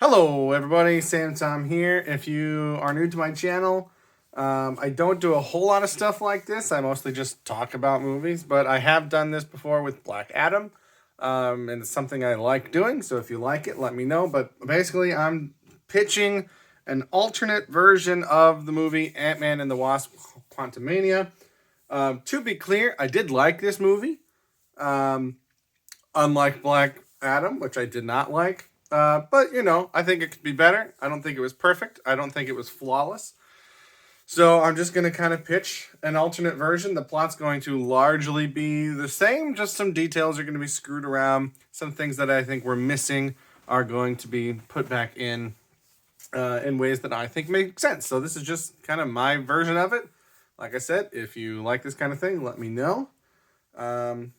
Hello everybody, Sam Tom here. If you are new to my channel, I don't do a whole lot of stuff like this. I mostly just talk about movies, but I have done this before with Black Adam, and it's something I like doing, so if you like it, let me know. But basically, I'm pitching an alternate version of the movie Ant-Man and the Wasp: Quantumania. To be clear, I did like this movie, unlike Black Adam, which I did not like. But, I think it could be better. I don't think it was perfect. I don't think it was flawless. So I'm just going to kind of pitch an alternate version. The plot's going to largely be the same. Just some details are going to be screwed around. Some things that I think were missing are going to be put back in ways that I think make sense. So this is just kind of my version of it. Like I said, if you like this kind of thing, let me know. And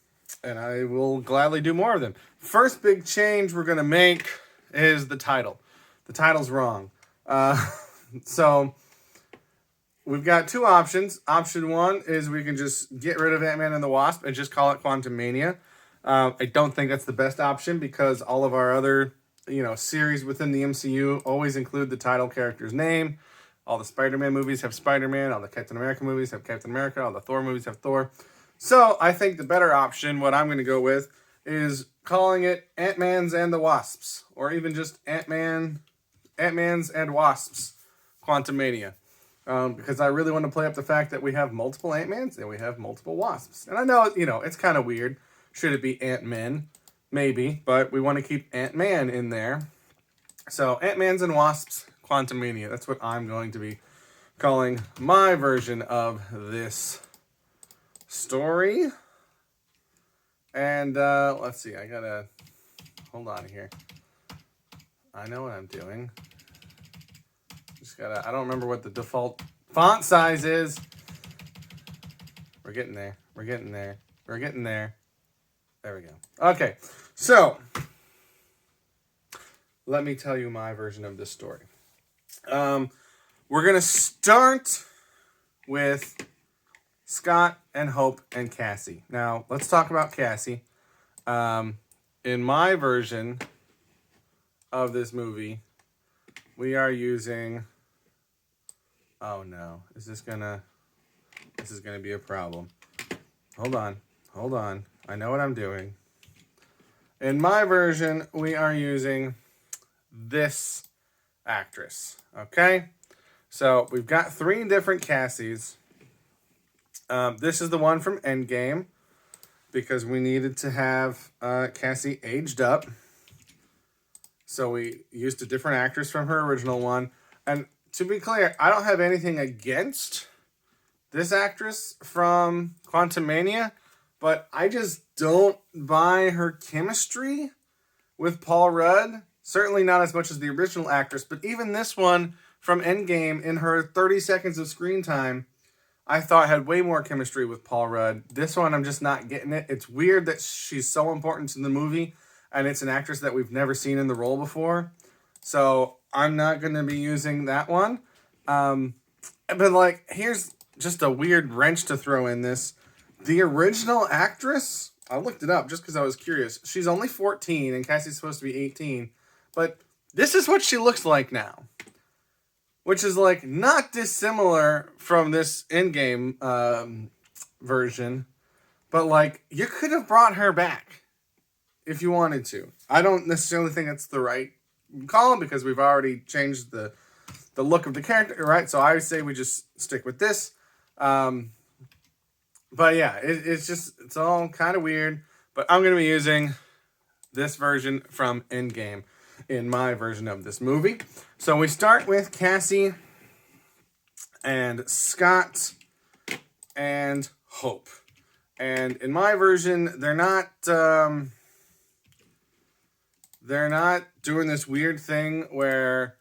I will gladly do more of them. First big change we're going to make is the title. The title's wrong. So we've got two options. Option one is we can just get rid of Ant-Man and the Wasp and just call it Quantumania. I don't think that's the best option because all of our other, series within the MCU always include the title character's name. All the Spider-Man movies have Spider-Man. All the Captain America movies have Captain America. All the Thor movies have Thor. So I think the better option, what I'm going to go with, is calling it Ant-Mans and the Wasps, or even just Ant-Mans and Wasps Quantumania, because I really want to play up the fact that we have multiple Ant-Mans and we have multiple Wasps. And I know, it's kind of weird. Should it be Ant-Men? Maybe, but we want to keep Ant-Man in there. So Ant-Mans and Wasps Quantumania. That's what I'm going to be calling my version of this story. And let's see, I gotta hold on here. I know what I'm doing. I don't remember what the default font size is. We're getting there. There we go. Okay, so let me tell you my version of this story. We're gonna start with Scott and Hope and Cassie. Now, let's talk about Cassie. In my version of this movie, we are using... Oh no, is this gonna be a problem. Hold on. I know what I'm doing. In my version, we are using this actress, okay? So, we've got 3 different Cassies. This is the one from Endgame because we needed to have Cassie aged up. So we used a different actress from her original one. And to be clear, I don't have anything against this actress from Quantumania, but I just don't buy her chemistry with Paul Rudd. Certainly not as much as the original actress, but even this one from Endgame, in her 30 seconds of screen time, I thought had way more chemistry with Paul Rudd. This one, I'm just not getting it. It's weird that she's so important to the movie, and it's an actress that we've never seen in the role before. So I'm not going to be using that one. But, here's just a weird wrench to throw in this. The original actress, I looked it up just because I was curious. She's only 14, and Cassie's supposed to be 18. But this is what she looks like now. Which is, not dissimilar from this Endgame version. But, you could have brought her back if you wanted to. I don't necessarily think that's the right call because we've already changed the look of the character, right? So I would say we just stick with this. But, yeah, it's all kind of weird. But I'm going to be using this version from Endgame in my version of this movie. So we start with Cassie and Scott and Hope. And in my version, they're not doing this weird thing where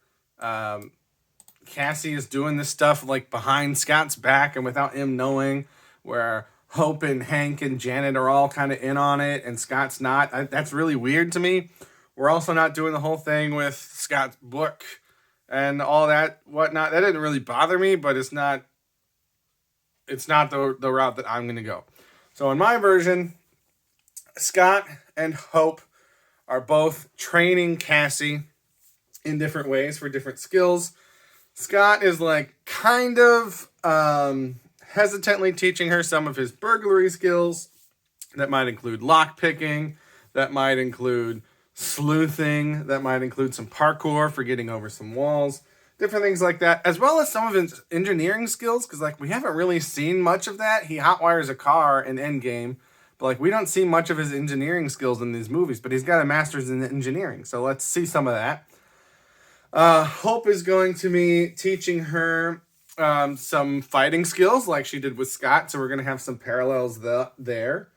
Cassie is doing this stuff behind Scott's back and without him knowing, where Hope and Hank and Janet are all kind of in on it and Scott's not. That's really weird to me. We're also not doing the whole thing with Scott's book and all that whatnot. That didn't really bother me, but it's not the route that I'm going to go. So in my version, Scott and Hope are both training Cassie in different ways for different skills. Scott is like kind of hesitantly teaching her some of his burglary skills. That might include lock picking. That might include sleuthing. That might include some parkour for getting over some walls. Different things like that, as well as some of his engineering skills, because like we haven't really seen much of that. He hotwires a car in Endgame, but like we don't see much of his engineering skills in these movies. But he's got a master's in engineering, so let's see some of that. Hope is going to be teaching her some fighting skills like she did with Scott, so we're going to have some parallels there.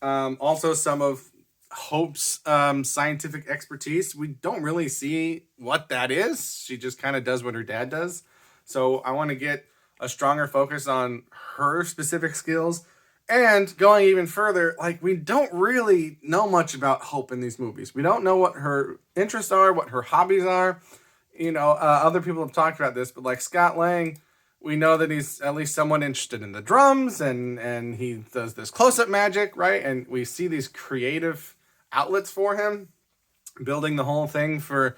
Also, some of Hope's scientific expertise. We don't really see what that is. She just kind of does what her dad does. So I want to get a stronger focus on her specific skills. And going even further, like we don't really know much about Hope in these movies. We don't know what her interests are, what her hobbies are. You know, other people have talked about this, but like Scott Lang, we know that he's at least somewhat interested in the drums and he does this close-up magic, right? And we see these creative outlets for him, building the whole thing for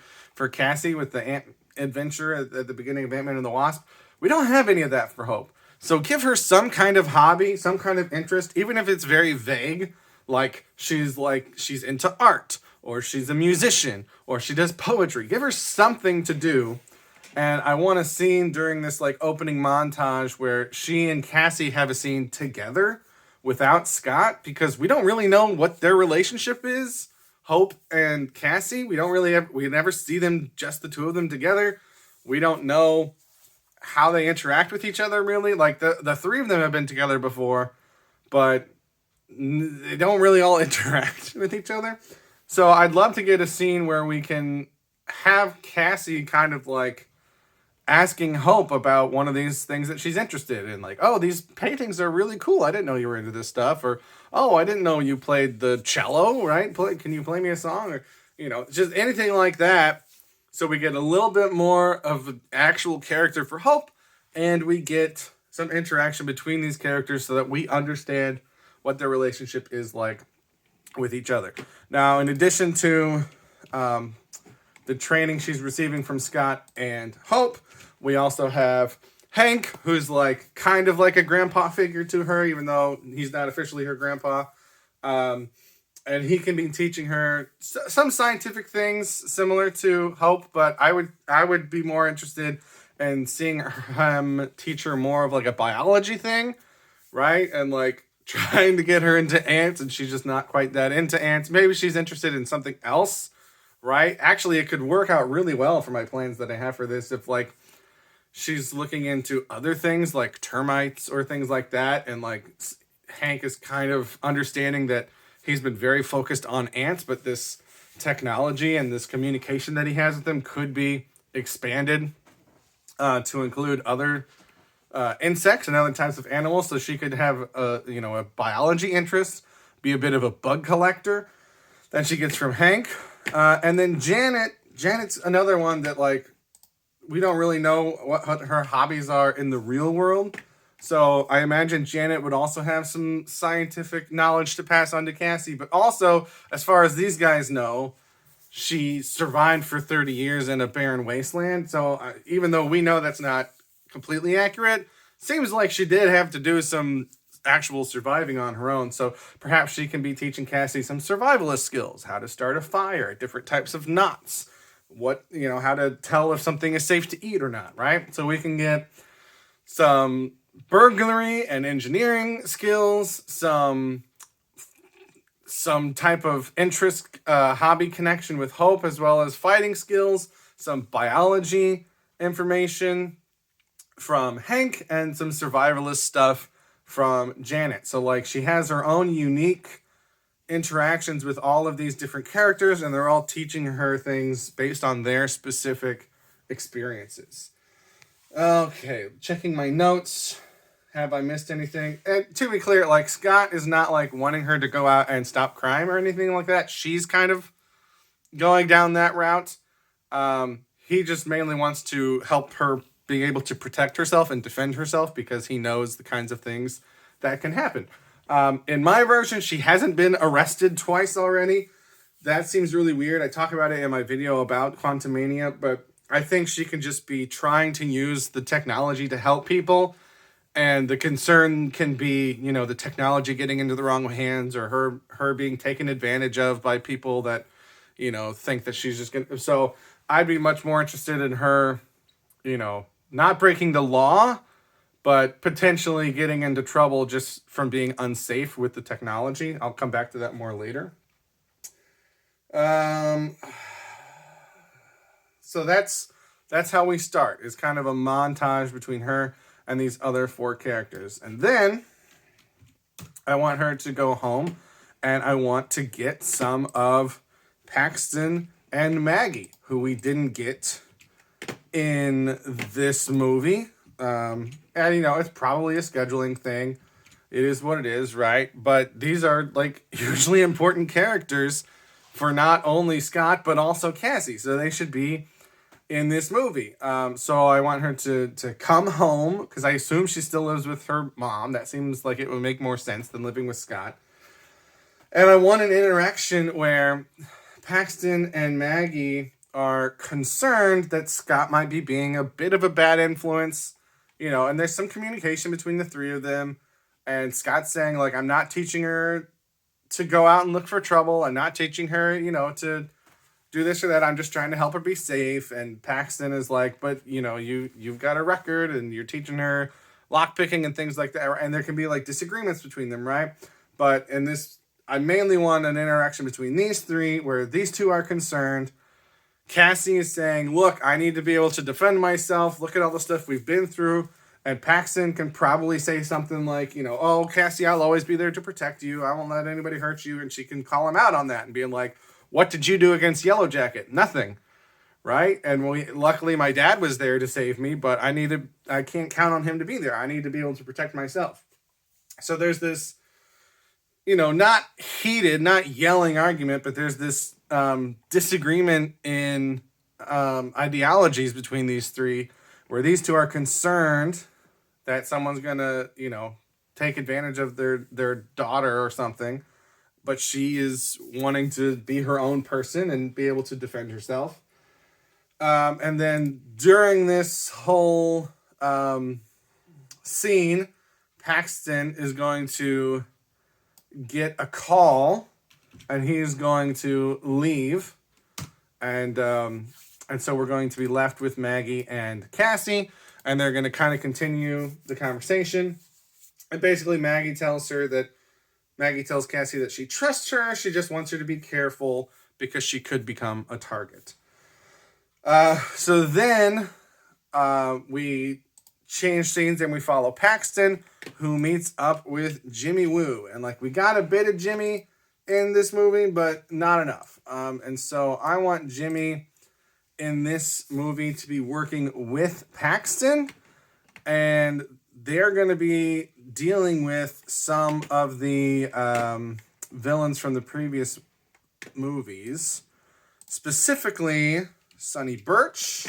Cassie with the ant adventure at the beginning of Ant-Man and the Wasp. We don't have any of that for Hope. So give her some kind of hobby, some kind of interest, even if it's very vague, like she's into art, or she's a musician, or she does poetry. Give her something to do. And I want a scene during this like opening montage where she and Cassie have a scene together without Scott, because we don't really know what their relationship is. Hope and Cassie, we never see them, just the two of them together. We don't know how they interact with each other really. Like the three of them have been together before, but they don't really all interact with each other. So I'd love to get a scene where we can have Cassie kind of like asking Hope about one of these things that she's interested in. Like, oh, these paintings are really cool. I didn't know you were into this stuff. Or, oh, I didn't know you played the cello, right? Can you play me a song? Or, you know, just anything like that. So we get a little bit more of an actual character for Hope, and we get some interaction between these characters so that we understand what their relationship is like with each other. Now, in addition to the training she's receiving from Scott and Hope, we also have Hank, who's like kind of like a grandpa figure to her, even though he's not officially her grandpa. And he can be teaching her some scientific things similar to Hope, but I would be more interested in seeing him teach her more of like a biology thing, right? And like trying to get her into ants, and she's just not quite that into ants. Maybe she's interested in something else, right? Actually, it could work out really well for my plans that I have for this if like she's looking into other things like termites or things like that, and like Hank is kind of understanding that he's been very focused on ants, but this technology and this communication that he has with them could be expanded to include other insects and other types of animals. So she could have a biology interest, be a bit of a bug collector that she gets from Hank. And then Janet's another one that like we don't really know what her hobbies are in the real world. So I imagine Janet would also have some scientific knowledge to pass on to Cassie. But also, as far as these guys know, she survived for 30 years in a barren wasteland. So even though we know that's not completely accurate, seems like she did have to do some actual surviving on her own. So perhaps she can be teaching Cassie some survivalist skills, how to start a fire, different types of knots, how to tell if something is safe to eat or not, right? So we can get some burglary and engineering skills, some type of interest, hobby connection with Hope, as well as fighting skills, some biology information from Hank, and some survivalist stuff from Janet. So like she has her own unique interactions with all of these different characters, and they're all teaching her things based on their specific experiences. Okay, checking my notes. Have I missed anything? And to be clear, like Scott is not like wanting her to go out and stop crime or anything like that. She's kind of going down that route. He just mainly wants to help her be able to protect herself and defend herself, because he knows the kinds of things that can happen. In my version, she hasn't been arrested twice already. That seems really weird. I talk about it in my video about Quantumania, but I think she can just be trying to use the technology to help people. And the concern can be, the technology getting into the wrong hands, or her being taken advantage of by people that, think that she's just gonna. So I'd be much more interested in her, not breaking the law, but potentially getting into trouble just from being unsafe with the technology. I'll come back to that more later. So that's how we start. It's kind of a montage between her and these other four characters. And then I want her to go home, and I want to get some of Paxton and Maggie, who we didn't get in this movie. And, it's probably a scheduling thing. It is what it is, right? But these are, like, hugely important characters for not only Scott, but also Cassie. So they should be in this movie. So I want her to come home, because I assume she still lives with her mom. That seems like it would make more sense than living with Scott. And I want an interaction where Paxton and Maggie are concerned that Scott might be being a bit of a bad influence, and there's some communication between the three of them. And Scott's saying, like, I'm not teaching her to go out and look for trouble. I'm not teaching her, to do this or that. I'm just trying to help her be safe. And Paxton is like, but you've got a record, and you're teaching her lockpicking and things like that. And there can be like disagreements between them, right? But in this, I mainly want an interaction between these three where these two are concerned. Cassie is saying, look, I need to be able to defend myself. Look at all the stuff we've been through. And Paxton can probably say something like, oh, Cassie, I'll always be there to protect you. I won't let anybody hurt you. And she can call him out on that and being like, what did you do against Yellow Jacket? Nothing, right? And luckily my dad was there to save me, but I can't count on him to be there. I need to be able to protect myself. So there's this, not heated, not yelling argument, but there's this disagreement in ideologies between these three, where these two are concerned that someone's gonna, take advantage of their daughter or something. But she is wanting to be her own person and be able to defend herself. And then during this whole scene, Paxton is going to get a call, and he's going to leave. And so we're going to be left with Maggie and Cassie, and they're going to kind of continue the conversation. And basically Maggie tells Cassie that she trusts her. She just wants her to be careful because she could become a target. So then we change scenes and we follow Paxton, who meets up with Jimmy Woo. And we got a bit of Jimmy in this movie, but not enough. And so I want Jimmy in this movie to be working with Paxton, and they're going to be dealing with some of the villains from the previous movies, specifically Sonny Birch,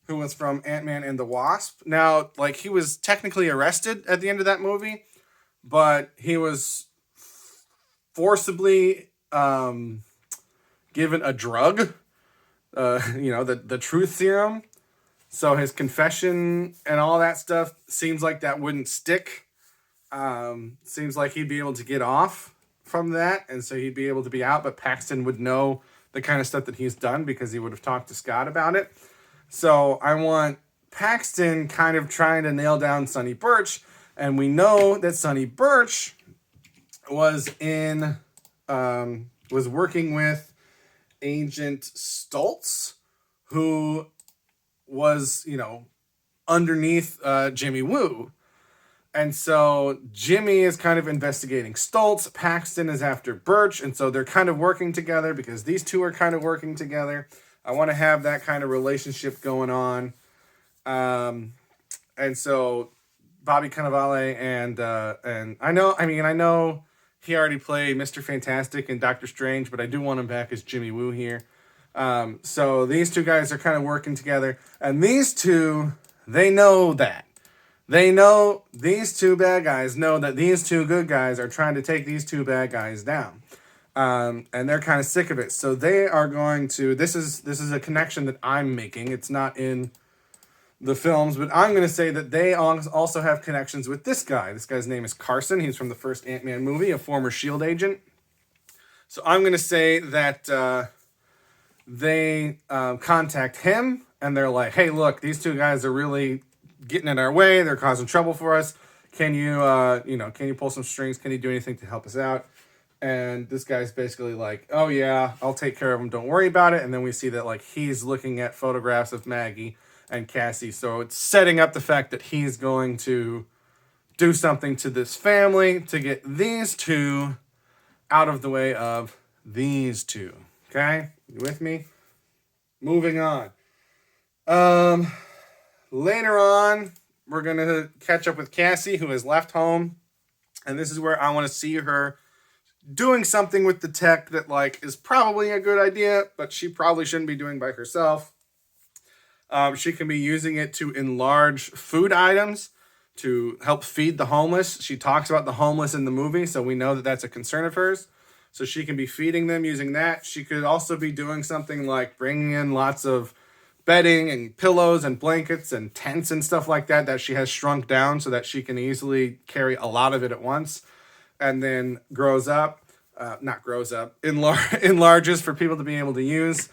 who was from Ant-Man and the Wasp. Now, he was technically arrested at the end of that movie, but he was forcibly given a drug, the truth serum. So his confession and all that stuff seems like that wouldn't stick. Seems like he'd be able to get off from that, and so he'd be able to be out, but Paxton would know the kind of stuff that he's done because he would have talked to Scott about it. So I want Paxton kind of trying to nail down Sonny Birch, and we know that Sonny Birch was working with Agent Stoltz, who was, underneath Jimmy Woo. And so Jimmy is kind of investigating Stoltz. Paxton is after Birch. And so they're kind of working together because these two are kind of working together. I want to have that kind of relationship going on. And so Bobby Cannavale and I know he already played Mr. Fantastic and Doctor Strange, but I do want him back as Jimmy Woo here. So these two guys are kind of working together, and these two, they know that. They know, these two bad guys know that these two good guys are trying to take these two bad guys down. and they're kind of sick of it. So they are going to. This is a connection that I'm making. It's not in the films, but I'm going to say that they also have connections with this guy. This guy's name is Carson. He's from the first Ant-Man movie, a former S.H.I.E.L.D. agent. So I'm going to say that they contact him, and they're like, hey, look, these two guys are really getting in our way. They're causing trouble for us. Can you, can you pull some strings? Can you do anything to help us out? And this guy's basically like, oh, yeah, I'll take care of them. Don't worry about it. And then we see that, like, he's looking at photographs of Maggie and Cassie. So it's setting up the fact that he's going to do something to this family to get these two out of the way of these two. Okay? You with me? Moving on. Later on, we're going to catch up with Cassie, who has left home. And this is where I want to see her doing something with the tech that, like, is probably a good idea, but she probably shouldn't be doing by herself. She can be using it to enlarge food items to help feed the homeless. She talks about the homeless in the movie, so we know that that's a concern of hers. So she can be feeding them using that. She could also be doing something like bringing in lots of bedding and pillows and blankets and tents and stuff like that that she has shrunk down so that she can easily carry a lot of it at once, and then enlarges for people to be able to use.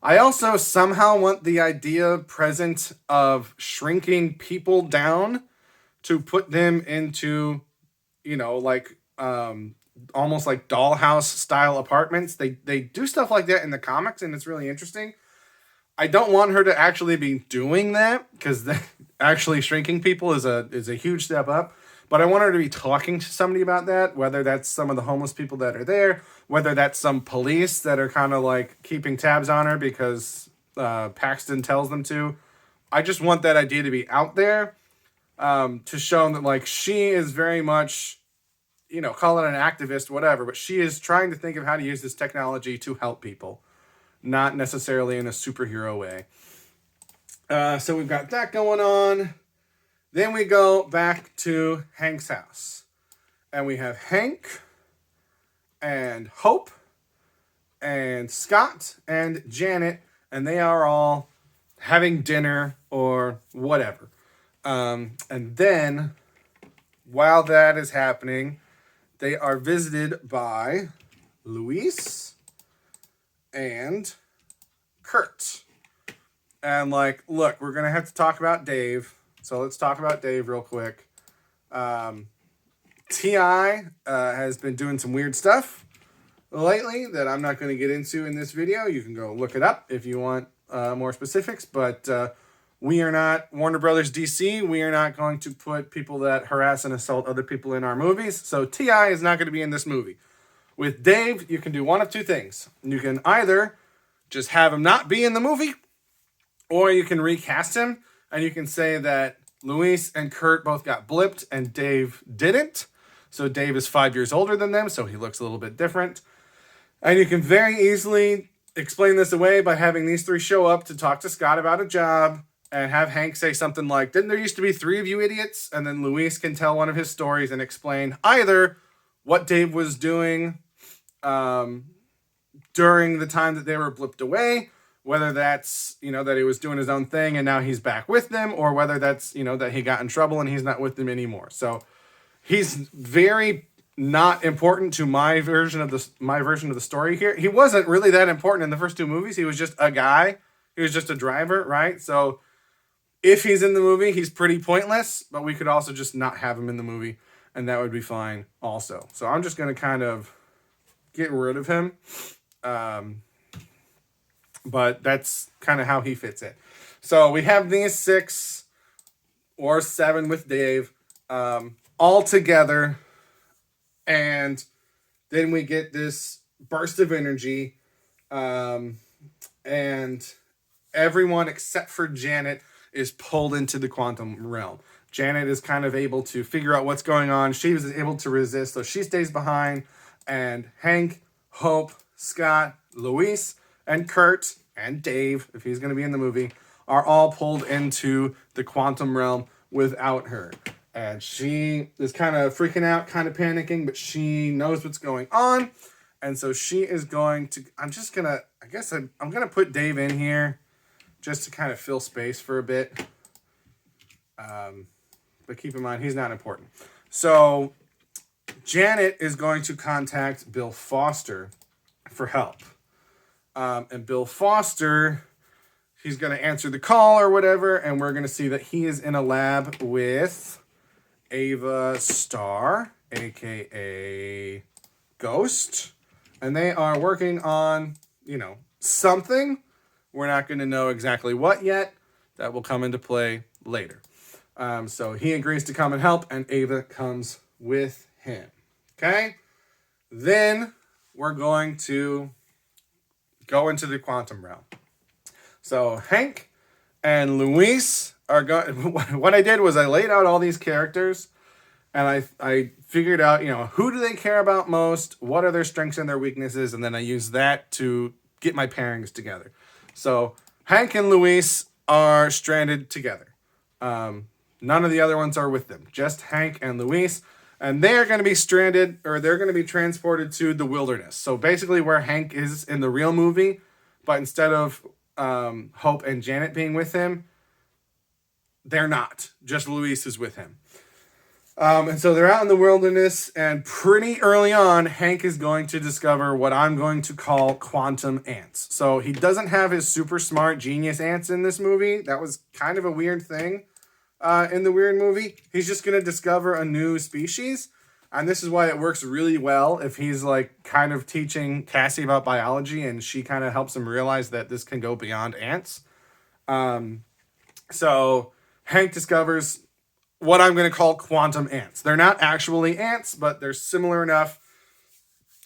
I also somehow want the idea present of shrinking people down to put them into, almost like dollhouse style apartments. They do stuff like that in the comics, and it's really interesting. I don't want her to actually be doing that, because actually shrinking people is a huge step up. But I want her to be talking to somebody about that, whether that's some of the homeless people that are there, whether that's some police that are kind of like keeping tabs on her because Paxton tells them to. I just want that idea to be out there to show that, like, she is very much, call it an activist, whatever, but she is trying to think of how to use this technology to help people, not necessarily in a superhero way. So we've got that going on. Then we go back to Hank's house. And we have Hank and Hope and Scott and Janet. And they are all having dinner or whatever. And then, while that is happening, they are visited by Luis and Kurt. And, like, look, we're going to have to talk about Dave. So let's talk about Dave real quick. T.I. Has been doing some weird stuff lately that I'm not going to get into in this video. You can go look it up if you want more specifics. But we are not Warner Brothers DC. We are not going to put people that harass and assault other people in our movies. So T.I. is not going to be in this movie. With Dave, you can do one of two things. You can either just have him not be in the movie, or you can recast him. And you can say that Luis and Kurt both got blipped and Dave didn't. So Dave is 5 years older than them, so he looks a little bit different. And you can very easily explain this away by having these three show up to talk to Scott about a job and have Hank say something like, didn't there used to be three of you idiots? And then Luis can tell one of his stories and explain either what Dave was doing during the time that they were blipped away, whether that's, that he was doing his own thing and now he's back with them, or whether that's, that he got in trouble and he's not with them anymore. So he's very not important to my version of the story here. He wasn't really that important in the first two movies. He was just a guy. He was just a driver, right? So if he's in the movie, he's pretty pointless, but we could also just not have him in the movie, and that would be fine also. So I'm just going to kind of get rid of him. But that's kind of how he fits it. So we have these 6 or 7 with Dave all together. And then we get this burst of energy. And everyone except for Janet is pulled into the quantum realm. Janet is kind of able to figure out what's going on. She was able to resist, so she stays behind. And Hank, Hope, Scott, Luis, and Kurt, and Dave, if he's going to be in the movie, are all pulled into the quantum realm without her. And she is kind of freaking out, kind of panicking, but she knows what's going on. And so she is going to, I'm going to put Dave in here just to kind of fill space for a bit. But keep in mind, he's not important. So Janet is going to contact Bill Foster for help. And Bill Foster, he's going to answer the call or whatever, and we're going to see that he is in a lab with Ava Starr, a.k.a. Ghost. And they are working on, something. We're not going to know exactly what yet. That will come into play later. So he agrees to come and help, and Ava comes with him. Okay? Then we're going to go into the quantum realm. So Hank and Luis are going. What I did was I laid out all these characters, and I figured out, who do they care about most? What are their strengths and their weaknesses? And then I used that to get my pairings together. So Hank and Luis are stranded together. None of the other ones are with them. Just Hank and Luis. And they're going to be stranded, or they're going to be transported to the wilderness. So basically where Hank is in the real movie, but instead of Hope and Janet being with him, they're not. Just Luis is with him. And so they're out in the wilderness, and pretty early on, Hank is going to discover what I'm going to call quantum ants. So he doesn't have his super smart genius ants in this movie. That was kind of a weird thing in the weird movie. He's just going to discover a new species, and this is why it works really well if he's like kind of teaching Cassie about biology, and she kind of helps him realize that this can go beyond ants. So Hank discovers what I'm going to call quantum ants. They're not actually ants, but they're similar enough.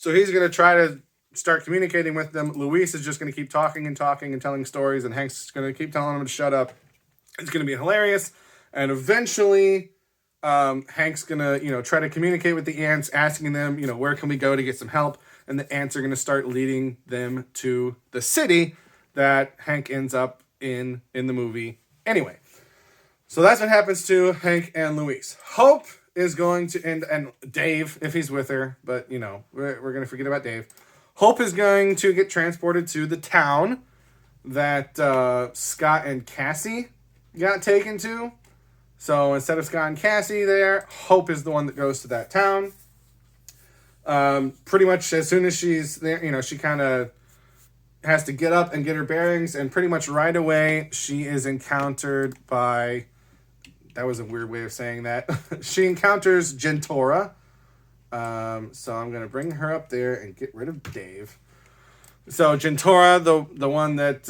So he's going to try to start communicating with them. Luis is just going to keep talking and telling stories, and Hank's going to keep telling him to shut up. It's going to be hilarious. And eventually, Hank's going to, try to communicate with the ants, asking them, where can we go to get some help? And the ants are going to start leading them to the city that Hank ends up in the movie anyway. So that's what happens to Hank and Luis. Hope is going to end, and Dave, if he's with her, but, we're going to forget about Dave. Hope is going to get transported to the town that Scott and Cassie got taken to. So instead of Scott and Cassie there, Hope is the one that goes to that town. Pretty much as soon as she's there, she kind of has to get up and get her bearings, and pretty much right away she is encountered by... That was a weird way of saying that. She encounters Gentora. So I'm going to bring her up there and get rid of Dave. So Gentora, the one that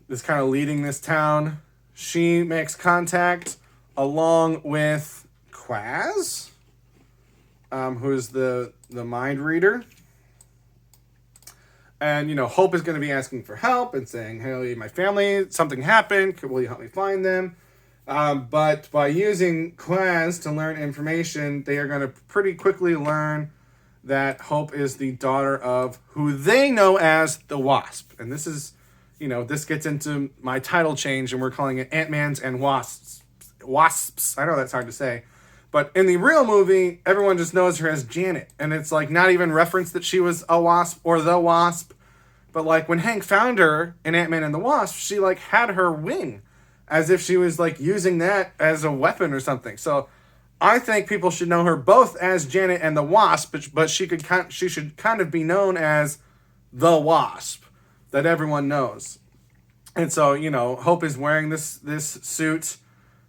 is kind of leading this town, she makes contact along with Quaz, who's the mind reader. And, Hope is going to be asking for help and saying, hey, my family, something happened. Will you help me find them? But by using Quaz to learn information, they are going to pretty quickly learn that Hope is the daughter of who they know as the Wasp. And this is, this gets into my title change, and we're calling it Ant-Mans and Wasps. Wasps. I know that's hard to say. But in the real movie, everyone just knows her as Janet. And it's like not even referenced that she was a wasp or the Wasp. But like when Hank found her in Ant-Man and the Wasp, she like had her wing, as if she was like using that as a weapon or something. So I think people should know her both as Janet and the Wasp, but she should kind of be known as the Wasp that everyone knows. And so, Hope is wearing this suit.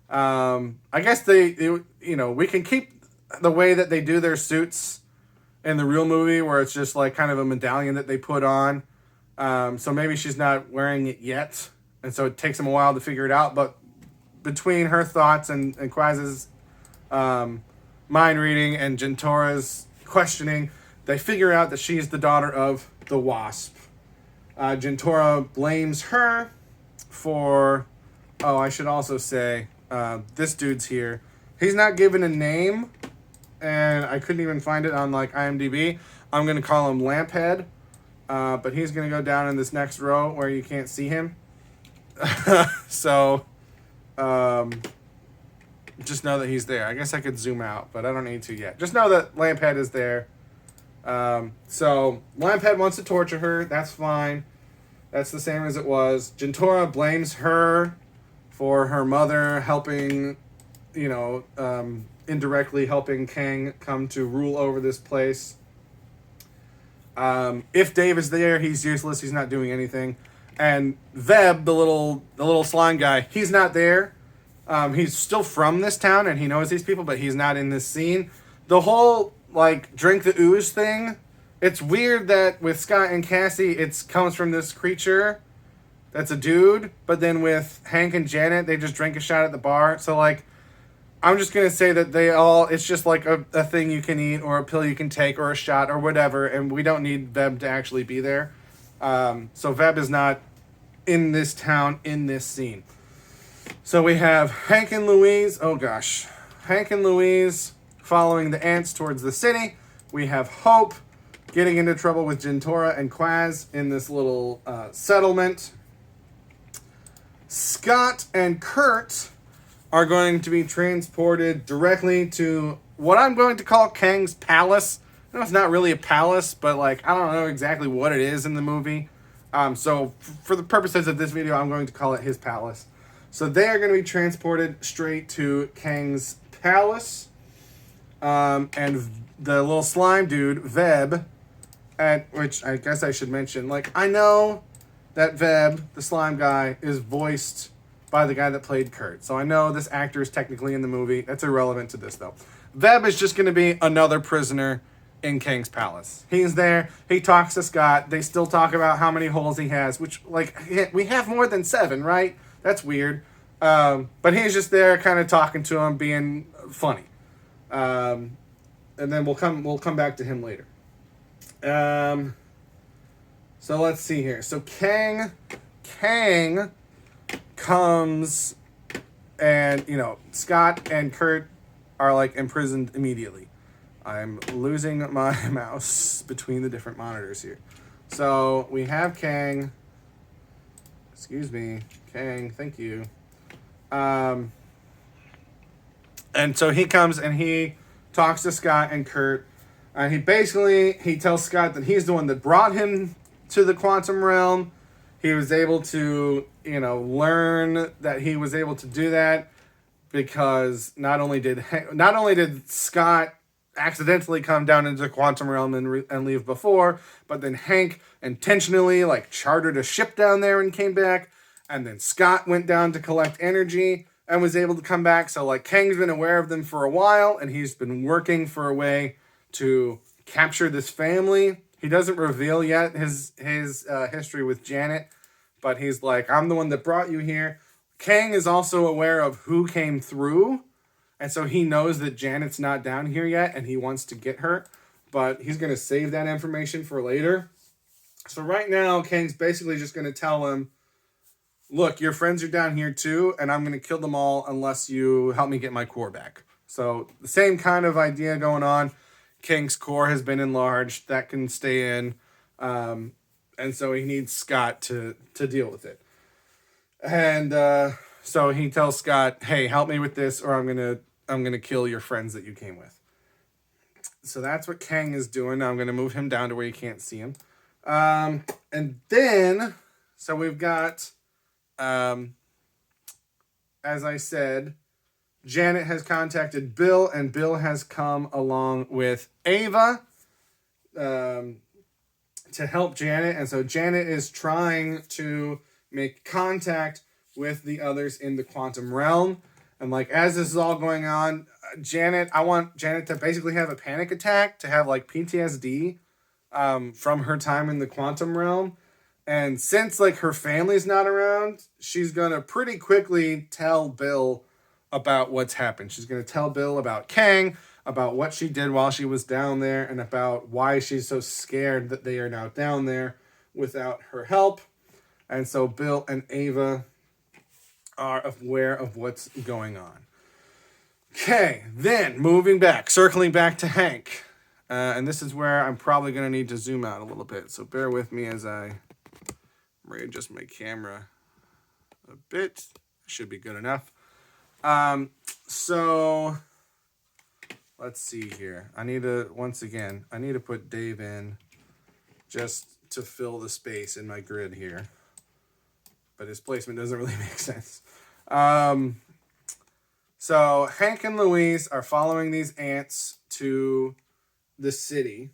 I guess we can keep the way that they do their suits in the real movie, where it's just like kind of a medallion that they put on. So maybe she's not wearing it yet. And so it takes them a while to figure it out. But between her thoughts and Quaz's mind reading and Gentora's questioning, they figure out that she's the daughter of the Wasp. Gentora blames her for... Oh, I should also say, this dude's here. He's not given a name, and I couldn't even find it on IMDb. I'm going to call him Lamphead. But he's going to go down in this next row where you can't see him. So, just know that he's there. I guess I could zoom out, but I don't need to yet. Just know that Lamphead is there. So Lamphead wants to torture her. That's fine. That's the same as it was. Jintora blames her for her mother helping, indirectly helping Kang come to rule over this place. If Dave is there, he's useless. He's not doing anything. And Veb, the little slime guy, he's not there. He's still from this town and he knows these people, but he's not in this scene. The whole drink the ooze thing. It's weird that with Scott and Cassie, it comes from this creature that's a dude, but then with Hank and Janet, they just drink a shot at the bar. So I'm just gonna say that it's just like a thing you can eat or a pill you can take or a shot or whatever, and we don't need Veb to actually be there. So Veb is not in this town in this scene. So we have Hank and Louise. Oh gosh, Hank and Louise following the ants towards the city. We have Hope getting into trouble with Jintora and Quaz in this little settlement. Scott and Kurt are going to be transported directly to what I'm going to call Kang's palace. I know it's not really a palace, but I don't know exactly what it is in the movie. So for the purposes of this video, I'm going to call it his palace. So they are going to be transported straight to Kang's palace. And the little slime dude, Veb, which I guess I should mention, I know that Veb, the slime guy, is voiced by the guy that played Kurt. So I know this actor is technically in the movie. That's irrelevant to this, though. Veb is just going to be another prisoner in Kang's palace. He's there. He talks to Scott. They still talk about how many holes he has, which, we have more than 7, right? That's weird. But he's just there kind of talking to him, being funny. And then we'll come back to him later. So let's see here. So Kang comes and, Scott and Kurt are imprisoned immediately. I'm losing my mouse between the different monitors here. So we have Kang. Excuse me. Kang, thank you. And so he comes and he talks to Scott and Kurt. And he tells Scott that he's the one that brought him to the quantum realm. He was able to, learn that he was able to do that because not only did Scott accidentally come down into the quantum realm and leave before, but then Hank intentionally chartered a ship down there and came back, and then Scott went down to collect energy and was able to come back. So Kang's been aware of them for a while, and he's been working for a way to capture this family. He doesn't reveal yet his history with Janet, but he's I'm the one that brought you here. Kang is also aware of who came through, and so he knows that Janet's not down here yet, and he wants to get her, but he's going to save that information for later. So right now, Kang's basically just going to tell him, look, your friends are down here too, and I'm going to kill them all unless you help me get my core back. So the same kind of idea going on. Kang's core has been enlarged. That can stay in. And so he needs Scott to deal with it. And so he tells Scott, hey, help me with this or I'm gonna kill your friends that you came with. So that's what Kang is doing. Now I'm going to move him down to where you can't see him. And then, so we've got, as I said, Janet has contacted Bill, and Bill has come along with Ava to help Janet. And so Janet is trying to make contact with the others in the quantum realm. And as this is all going on, I want Janet to basically have a panic attack, to have PTSD from her time in the quantum realm. And since her family's not around, she's going to pretty quickly tell Bill about what's happened. She's going to tell Bill about Kang, about what she did while she was down there, and about why she's so scared that they are now down there without her help. And so Bill and Ava are aware of what's going on. Okay, then moving back, circling back to Hank. And this is where I'm probably going to need to zoom out a little bit. So bear with me as I readjust my camera a bit. Should be good enough. So let's see here. I need to, once again, I need to put Dave in just to fill the space in my grid here. But his placement doesn't really make sense. So Hank and Louise are following these ants to the city.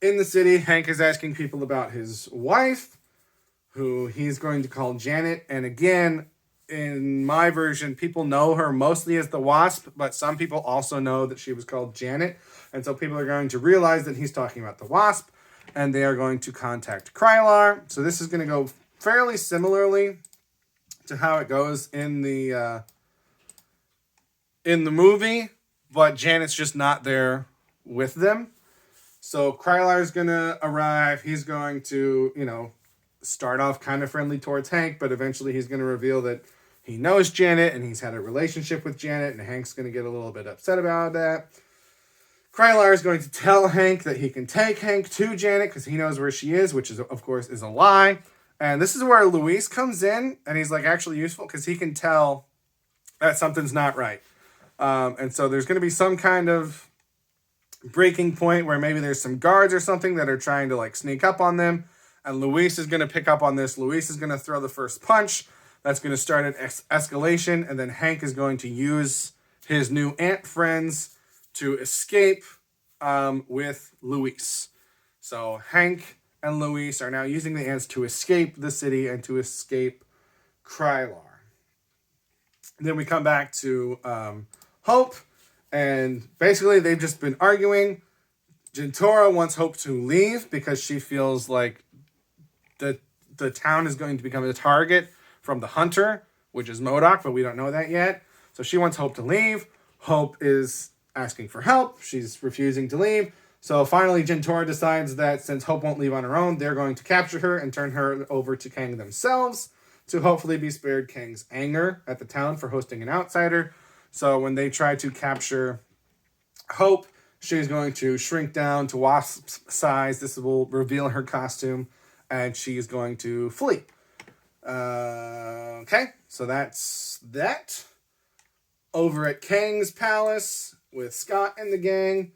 In the city, Hank is asking people about his wife, who he's going to call Janet. And again, in my version, people know her mostly as the Wasp, but some people also know that she was called Janet. And so people are going to realize that he's talking about the Wasp, and they are going to contact Krylar. So this is going to go fairly similarly to how it goes in the movie, but Janet's just not there with them. So Krylar's going to arrive. He's going to, start off kind of friendly towards Hank, but eventually he's going to reveal that he knows Janet and he's had a relationship with Janet, and Hank's going to get a little bit upset about that. Krylar is going to tell Hank that he can take Hank to Janet because he knows where she is, which is, of course, is a lie. And this is where Luis comes in, and he's like actually useful because he can tell that something's not right. And so there's going to be some kind of breaking point where maybe there's some guards or something that are trying to like sneak up on them. And Luis is going to pick up on this. Luis is going to throw the first punch. That's going to start an escalation. And then Hank is going to use his new ant friends to escape with Luis. So Hank and Luis are now using the ants to escape the city and to escape Krylar. Then we come back to Hope. And basically they've just been arguing. Jentora wants Hope to leave because she feels like the town is going to become a target from the hunter, which is MODOK, but we don't know that yet. So she wants Hope to leave. Hope is asking for help. She's refusing to leave. So finally, Jentora decides that since Hope won't leave on her own, they're going to capture her and turn her over to Kang themselves to hopefully be spared Kang's anger at the town for hosting an outsider. So when they try to capture Hope, she's going to shrink down to Wasp's size. This will reveal her costume, and she's going to flee. Okay, so that's that. Over at Kang's palace with Scott and the gang,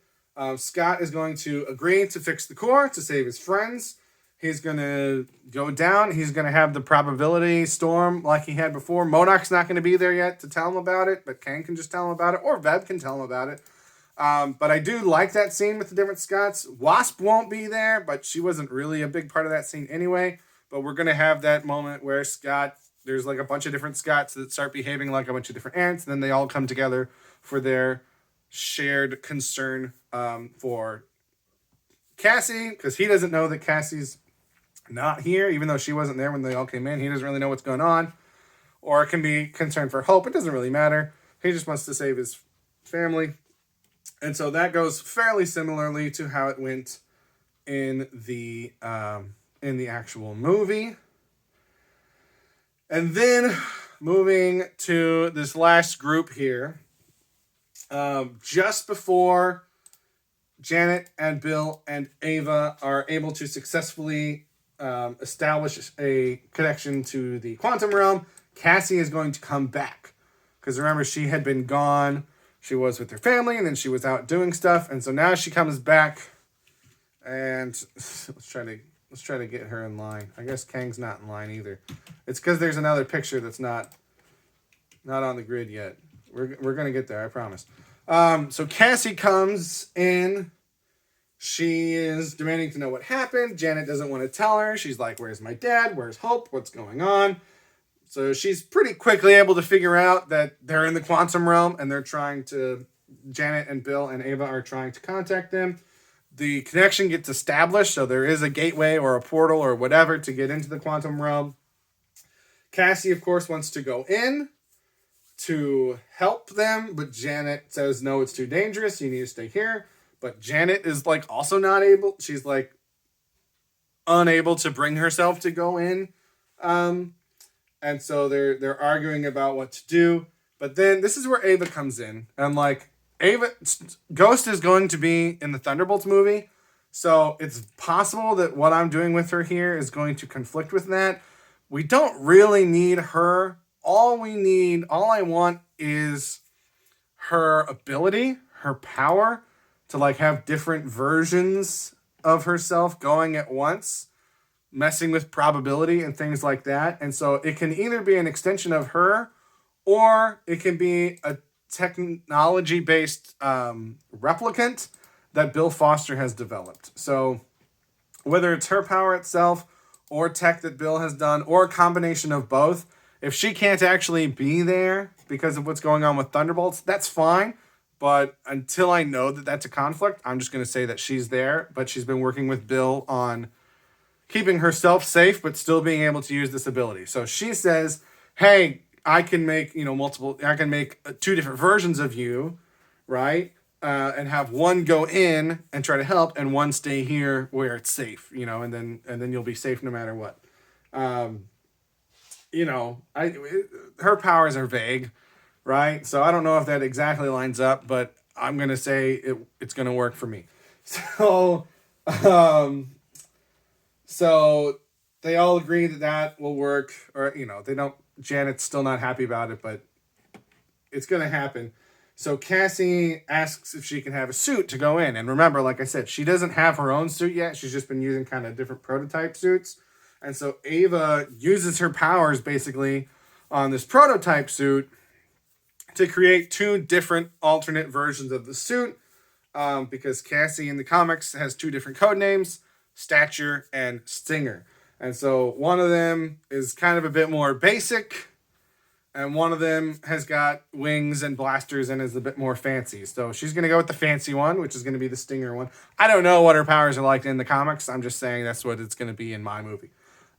Scott is going to agree to fix the core to save his friends. He's going to go down. He's going to have the probability storm like he had before. MODOK's not going to be there yet to tell him about it, but Kang can just tell him about it, or Veb can tell him about it. But I do like that scene with the different Scotts. Wasp won't be there, but she wasn't really a big part of that scene anyway. But we're going to have that moment where there's like a bunch of different Scotts that start behaving like a bunch of different ants, and then they all come together for their shared concern for Cassie, because he doesn't know that Cassie's not here, even though she wasn't there when they all came in. He doesn't really know what's going on. Or it can be concern for Hope. It doesn't really matter. He just wants to save his family. And so that goes fairly similarly to how it went in the actual movie. And then moving to this last group here, just before Janet and Bill and Ava are able to successfully establish a connection to the quantum realm, Cassie is going to come back. Because remember, she had been gone. She was with her family, and then she was out doing stuff. And so now she comes back, and let's try to get her in line. I guess Kang's not in line either. It's because there's another picture that's not on the grid yet. We're going to get there, I promise. So Cassie comes in. She is demanding to know what happened. Janet doesn't want to tell her. She's like, where's my dad? Where's Hope? What's going on? So she's pretty quickly able to figure out that they're in the quantum realm, and Janet and Bill and Ava are trying to contact them. The connection gets established, so there is a gateway or a portal or whatever to get into the quantum realm. Cassie, of course, wants to go in to help them, but Janet says, no, it's too dangerous. You need to stay here. But Janet is like also not able. She's like unable to bring herself to go in. And so they're arguing about what to do. But then this is where Ava comes in. And like Ghost is going to be in the Thunderbolts movie. So it's possible that what I'm doing with her here is going to conflict with that. We don't really need her. All I want is her ability, her power to like have different versions of herself going at once, messing with probability and things like that. And so it can either be an extension of her, or it can be a technology-based replicant that Bill Foster has developed. So whether it's her power itself or tech that Bill has done, or a combination of both, if she can't actually be there because of what's going on with Thunderbolts, that's fine. But until I know that that's a conflict, I'm just going to say that she's there, but she's been working with Bill on keeping herself safe, but still being able to use this ability. So she says, hey, I can make, I can make 2 different versions of you, right? And have one go in and try to help, and one stay here where it's safe, and then you'll be safe no matter what. Her powers are vague, right? So I don't know if that exactly lines up, but I'm gonna say it's gonna work for me. So, so they all agree that will work, or they don't. Janet's still not happy about it, but it's gonna happen. So Cassie asks if she can have a suit to go in. And remember, like I said, she doesn't have her own suit yet. She's just been using kind of different prototype suits. And so Ava uses her powers basically on this prototype suit to create 2 different alternate versions of the suit, because Cassie in the comics has 2 different code names, Stature and Stinger. And so one of them is kind of a bit more basic, and one of them has got wings and blasters and is a bit more fancy. So she's going to go with the fancy one, which is going to be the Stinger one. I don't know what her powers are like in the comics. I'm just saying that's what it's going to be in my movie.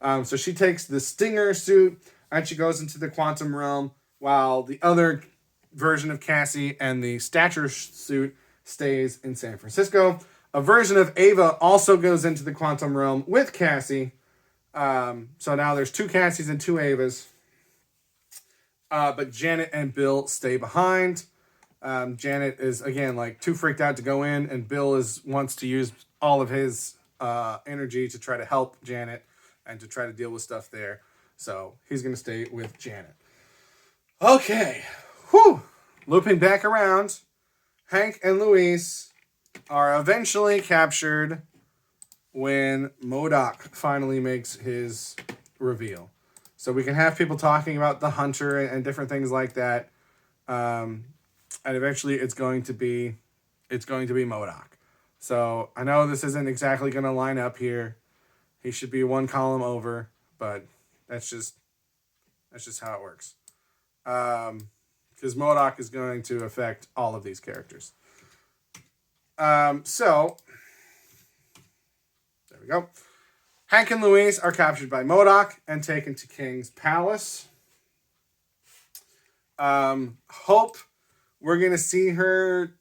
So she takes the Stinger suit and she goes into the quantum realm, while the other version of Cassie and the Stature suit stays in San Francisco. A version of Ava also goes into the quantum realm with Cassie. So now there's 2 Cassies and 2 Avas. But Janet and Bill stay behind. Janet is, again, like too freaked out to go in, and Bill wants to use all of his energy to try to help Janet and to try to deal with stuff there. So he's going to stay with Janet. Okay. Whew. Looping back around, Hank and Louise are eventually captured when MODOK finally makes his reveal. So we can have people talking about the Hunter and different things like that. And eventually it's going to be MODOK. So I know this isn't exactly going to line up here. He should be 1 column over, but that's just how it works. Because MODOK is going to affect all of these characters. So there we go. Hank and Louise are captured by MODOK and taken to King's Palace. Hope, we're going to see her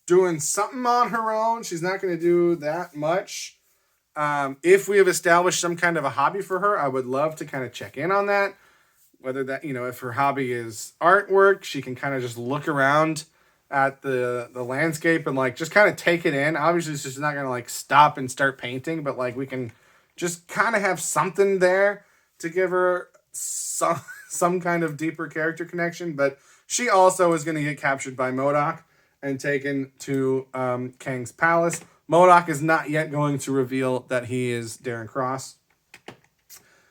doing something on her own. She's not going to do that much. If we have established some kind of a hobby for her, I would love to kind of check in on that. Whether that, if her hobby is artwork, she can kind of just look around at the landscape and like just kind of take it in. Obviously, she's not going to like stop and start painting, but like we can just kind of have something there to give her some kind of deeper character connection. But she also is going to get captured by MODOK and taken to Kang's Palace. MODOK is not yet going to reveal that he is Darren Cross.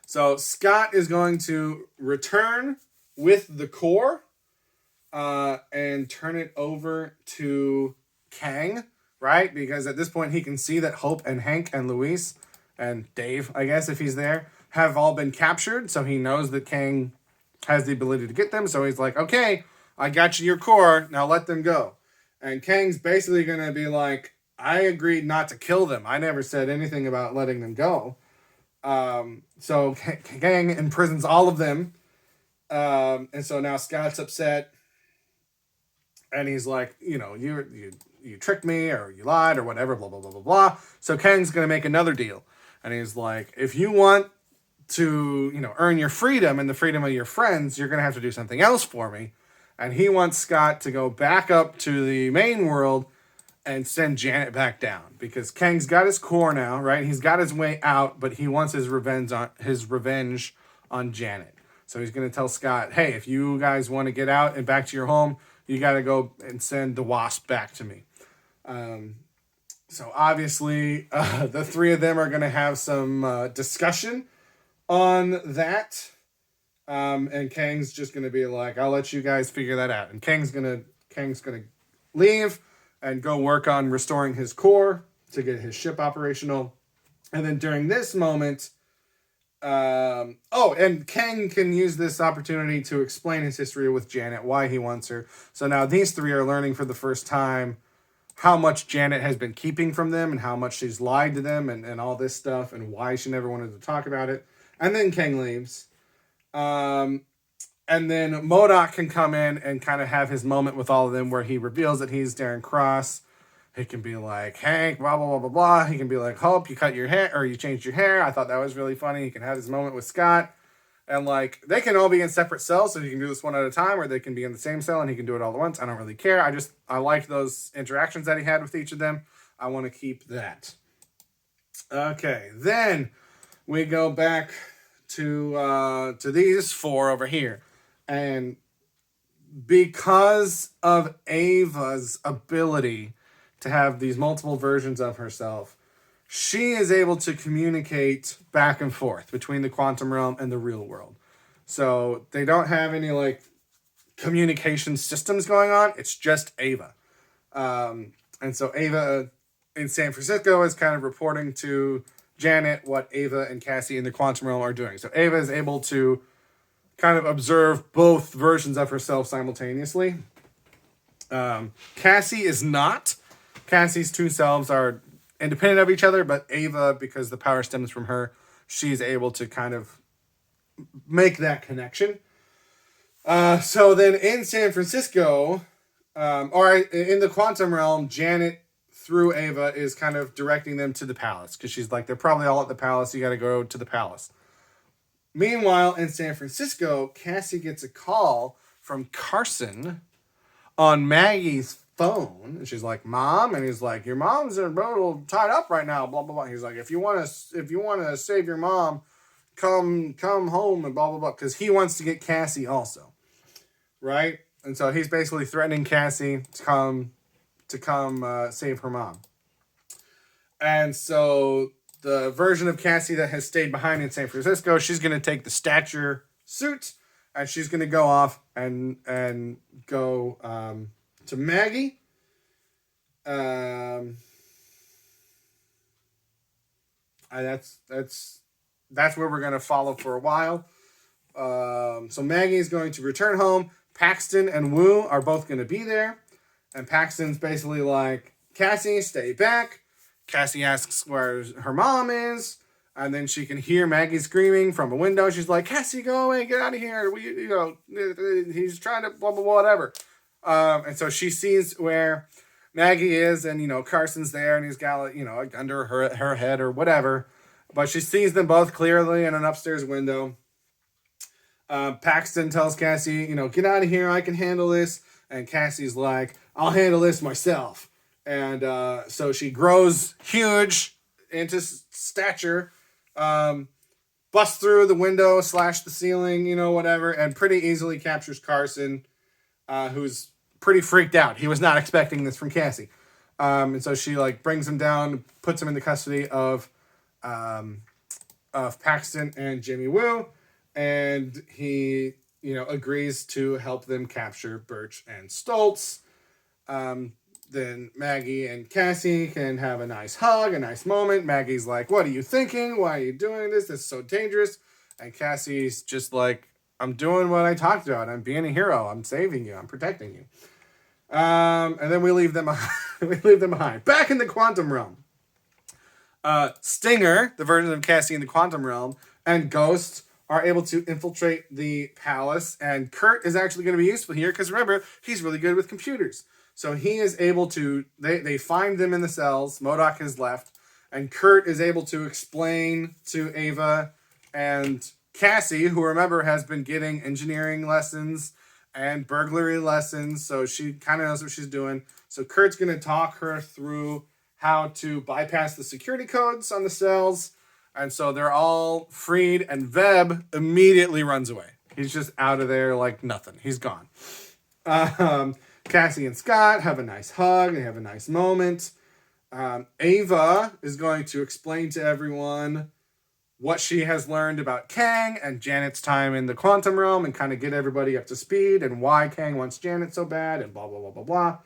So Scott is going to return with the core and turn it over to Kang, right? Because at this point he can see that Hope and Hank and Louise and Dave, I guess, if he's there, have all been captured. So he knows that Kang has the ability to get them. So he's like, okay, I got you your core. Now let them go. And Kang's basically going to be like, I agreed not to kill them. I never said anything about letting them go. So Kang imprisons all of them. And so now Scott's upset. And he's like, you tricked me, or you lied, or whatever, blah, blah, blah, blah, blah. So Kang's going to make another deal. And he's like, if you want to, earn your freedom and the freedom of your friends, you're going to have to do something else for me. And he wants Scott to go back up to the main world and send Janet back down. Because Kang's got his core now, right? He's got his way out, but he wants his revenge on Janet. So he's going to tell Scott, hey, if you guys want to get out and back to your home, you got to go and send the Wasp back to me. So obviously, the three of them are going to have some discussion on that. And Kang's just going to be like, I'll let you guys figure that out. And Kang's going to leave and go work on restoring his core to get his ship operational. And then during this moment, and Kang can use this opportunity to explain his history with Janet, why he wants her. So now these three are learning for the first time how much Janet has been keeping from them and how much she's lied to them and all this stuff and why she never wanted to talk about it. And then Kang leaves. And then MODOK can come in and kind of have his moment with all of them where he reveals that he's Darren Cross. He can be like, Hank, blah, blah, blah, blah, blah. He can be like, Hope, you cut your hair, or you changed your hair. I thought that was really funny. He can have his moment with Scott. And, like, they can all be in separate cells, so he can do this one at a time, or they can be in the same cell and he can do it all at once. I don't really care. I like those interactions that he had with each of them. I want to keep that. Okay, then we go back to these four over here. And because of Ava's ability to have these multiple versions of herself, she is able to communicate back and forth between the quantum realm and the real world. So they don't have any like communication systems going on. It's just Ava. And so Ava in San Francisco is kind of reporting to Janet what Ava and Cassie in the quantum realm are doing. So Ava is able to kind of observe both versions of herself simultaneously. Cassie is not. Cassie's two selves are independent of each other, but Ava, because the power stems from her, she's able to kind of make that connection. So then in San Francisco, or in the quantum realm, Janet, through Ava, is kind of directing them to the palace, because she's like, they're probably all at the palace, you got to go to the palace. Meanwhile, in San Francisco, Cassie gets a call from Carson on Maggie's phone, and she's like, Mom, and he's like, your mom's in a little tied up right now, blah blah blah. He's like, if you want to save your mom, come home and blah blah blah, because he wants to get Cassie also, right? And so he's basically threatening Cassie to come save her mom. And so the version of Cassie that has stayed behind in San Francisco, she's going to take the stature suit and she's going to go off and go to Maggie. And that's where we're going to follow for a while. So Maggie is going to return home. Paxton and Wu are both going to be there. And Paxton's basically like, Cassie, stay back. Cassie asks where her mom is. And then she can hear Maggie screaming from a window. She's like, Cassie, go away, get out of here. He's trying to blah, blah, blah, whatever. And so she sees where Maggie is, and, Carson's there, and he's got, under her head or whatever. But she sees them both clearly in an upstairs window. Paxton tells Cassie, get out of here, I can handle this. And Cassie's like, I'll handle this myself. And so she grows huge into stature, busts through the window, slash the ceiling, whatever, and pretty easily captures Carson, who's pretty freaked out. He was not expecting this from Cassie. And so she brings him down, puts him in the custody of Paxton and Jimmy Woo, and he agrees to help them capture Birch and Stoltz. Then Maggie and Cassie can have a nice hug, a nice moment. Maggie's like, what are you thinking? Why are you doing this? This is so dangerous. And Cassie's just like, I'm doing what I talked about. I'm being a hero. I'm saving you. I'm protecting you. And then we leave them behind. Back in the quantum realm. Stinger, the version of Cassie in the quantum realm, and Ghost are able to infiltrate the palace. And Kurt is actually going to be useful here because remember, he's really good with computers. So he is able to, they find them in the cells. MODOK has left. And Kurt is able to explain to Ava and Cassie, who remember has been getting engineering lessons and burglary lessons. So she kind of knows what she's doing. So Kurt's going to talk her through how to bypass the security codes on the cells. And so they're all freed. And Veb immediately runs away. He's just out of there like nothing. He's gone. Cassie and Scott have a nice hug. They have a nice moment. Ava is going to explain to everyone what she has learned about Kang and Janet's time in the quantum realm and kind of get everybody up to speed and why Kang wants Janet so bad and blah, blah, blah, blah, blah.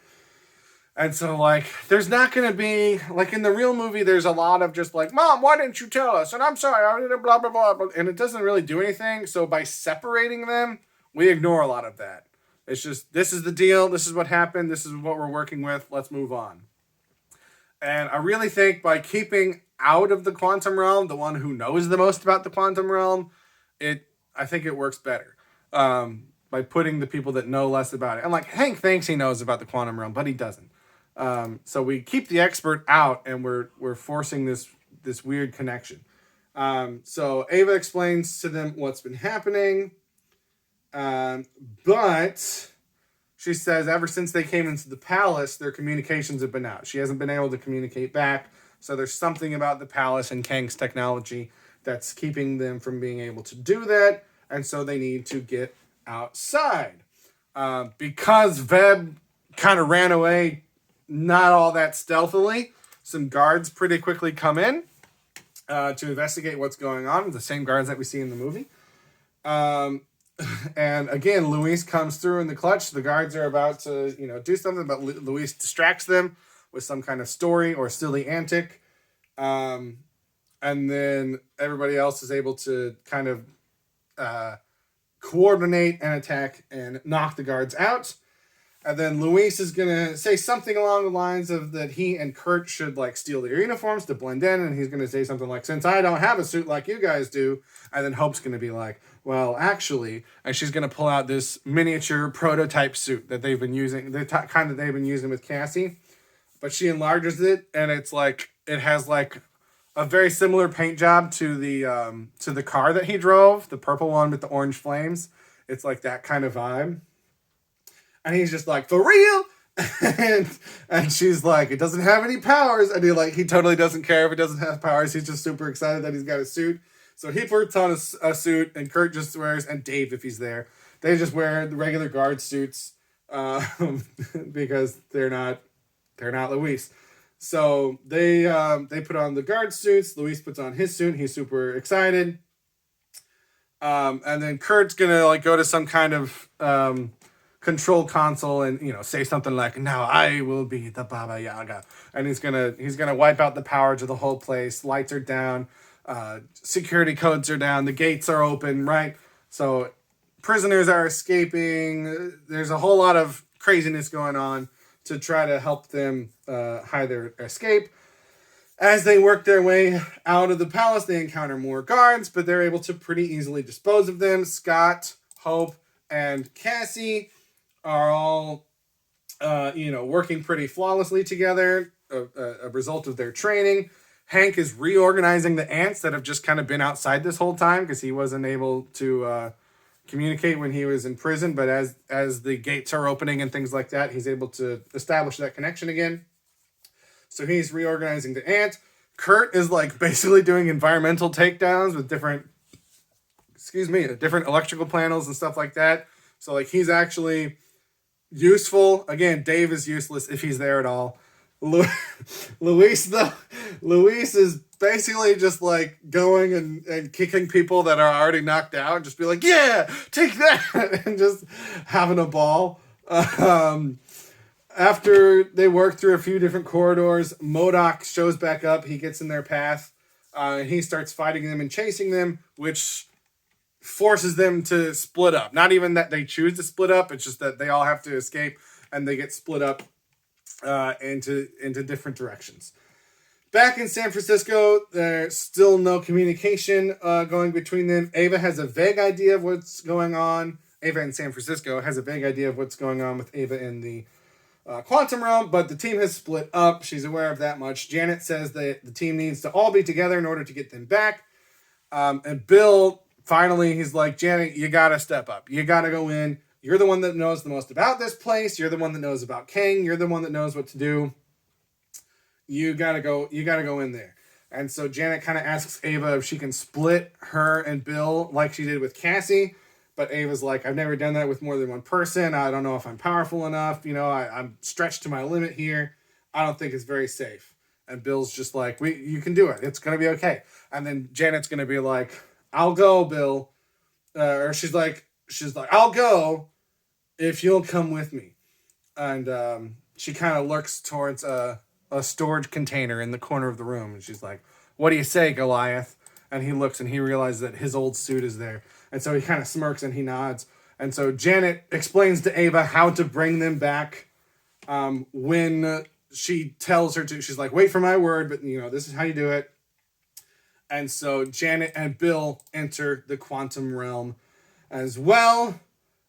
And so, like, there's not going to be, like, in the real movie, there's a lot of just like, Mom, why didn't you tell us? And I'm sorry, I did blah, blah, blah, blah. And it doesn't really do anything. So by separating them, we ignore a lot of that. It's just, this is the deal. This is what happened. This is what we're working with. Let's move on. And I really think by keeping out of the quantum realm the one who knows the most about the quantum realm, I think it works better. By putting the people that know less about it. And like Hank thinks he knows about the quantum realm, but he doesn't. So we keep the expert out and we're forcing this weird connection. So Ava explains to them what's been happening. But she says ever since they came into the palace, their communications have been out. She hasn't been able to communicate back. So there's something about the palace and Kang's technology that's keeping them from being able to do that. And so they need to get outside. Because Veb kind of ran away not all that stealthily, some guards pretty quickly come in to investigate what's going on. The same guards that we see in the movie. And again, Luis comes through in the clutch. The guards are about to, do something, but Luis distracts them with some kind of story or silly antic. And then everybody else is able to kind of coordinate an attack and knock the guards out. And then Luis is going to say something along the lines of that he and Kurt should like steal their uniforms to blend in. And he's going to say something like, since I don't have a suit like you guys do. And then Hope's going to be like, well, actually, and she's going to pull out this miniature prototype suit that they've been using, the kind that they've been using with Cassie. But she enlarges it and it's like, it has like a very similar paint job to the car that he drove, the purple one with the orange flames. It's like that kind of vibe. And he's just like, for real? and she's like, it doesn't have any powers. And he totally doesn't care if it doesn't have powers. He's just super excited that he's got a suit. So he puts on a suit and Kurt just wears, and Dave, if he's there, they just wear the regular guard suits because they're not Luis. So they put on the guard suits. Luis puts on his suit. He's super excited. And then Kurt's gonna go to some kind of control console and say something like, now I will be the Baba Yaga, and he's gonna wipe out the power to the whole place. Lights are down, security codes are down, the gates are open, right? So prisoners are escaping. There's a whole lot of craziness going on to try to help them hide their escape. As they work their way out of the palace, they encounter more guards, but they're able to pretty easily dispose of them. Scott, Hope, and Cassie are all, working pretty flawlessly together, a result of their training. Hank is reorganizing the ants that have just kind of been outside this whole time because he wasn't able to communicate when he was in prison. But as the gates are opening and things like that, he's able to establish that connection again. So he's reorganizing the ant. Kurt is basically doing environmental takedowns with different electrical panels and stuff like that. So he's actually useful. Again, Dave is useless if he's there at all. Luis is basically just going and kicking people that are already knocked out and just be like, yeah, take that, and just having a ball. After they work through a few different corridors, MODOK shows back up. He gets in their path. And he starts fighting them and chasing them, which forces them to split up. Not even that they choose to split up. It's just that they all have to escape and they get split up into different directions. Back in San Francisco, there's still no communication going between them. Ava has a vague idea of what's going on. Ava in San Francisco has a vague idea of what's going on with Ava in the quantum realm, but the team has split up. She's aware of that much. Janet says that the team needs to all be together in order to get them back. And Bill, finally, he's like, Janet, you gotta step up. You gotta go in. You're the one that knows the most about this place. You're the one that knows about Kang. You're the one that knows what to do. You gotta go in there. And so Janet kind of asks Ava if she can split her and Bill like she did with Cassie. But Ava's like, I've never done that with more than one person. I don't know if I'm powerful enough. You know, I'm stretched to my limit here. I don't think it's very safe. And Bill's just like, you can do it. It's going to be okay. And then Janet's going to be like, I'll go, Bill. Or she's like, I'll go if you'll come with me. And she kind of looks towards a storage container in the corner of the room. And she's like, what do you say, Goliath? And he looks and he realizes that his old suit is there. And so he kind of smirks and he nods. And so Janet explains to Ava how to bring them back when she tells her to. She's like, wait for my word, but you know, this is how you do it. And so Janet and Bill enter the quantum realm as well.